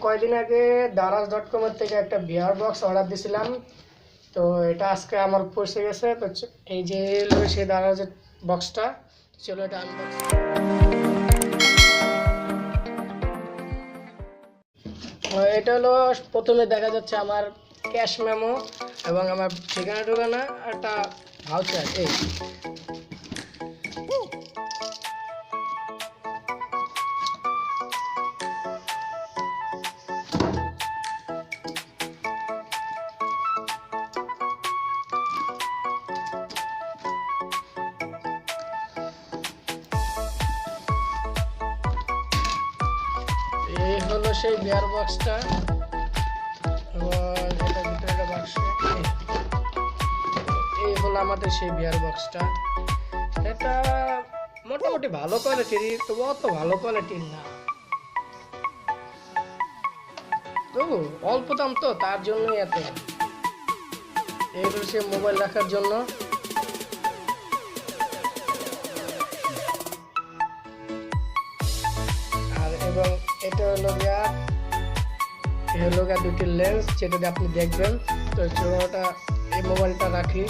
কয়দিন আগে daraz.com এর থেকে একটা বিয়ার বক্স অর্ডার দিয়েছিলাম, তো এটা আজকে আমার পৌঁছে গেছে। তো এই যে হলো সেই দারাজের বক্সটা, চলো এটা আনবক্স। এটা হলো প্রথমে দেখা যাচ্ছে আমার ক্যাশ মেমো এবং আমার ঠিকানা ঠিকানা একটা ভাউচার। এই হলো সেই বিয়ার বক্সটা, এটার ভিতরে একটা বাক্স। এই হলো আমাদের সেই বিয়ার বক্সটা। এটা মোটামুটি ভালো কোয়ালিটির, তবু অত ভালো কোয়ালিটির না, তবু অল্প দাম তো, তার জন্যই এত। এই হলো সে মোবাইল রাখার জন্য। আর এবং এটা হলো গিয়া দুটি লেন্স, যেটা দিয়ে আপনি দেখবেন। তো চোরাটা এই মোবাইলটা রাখি।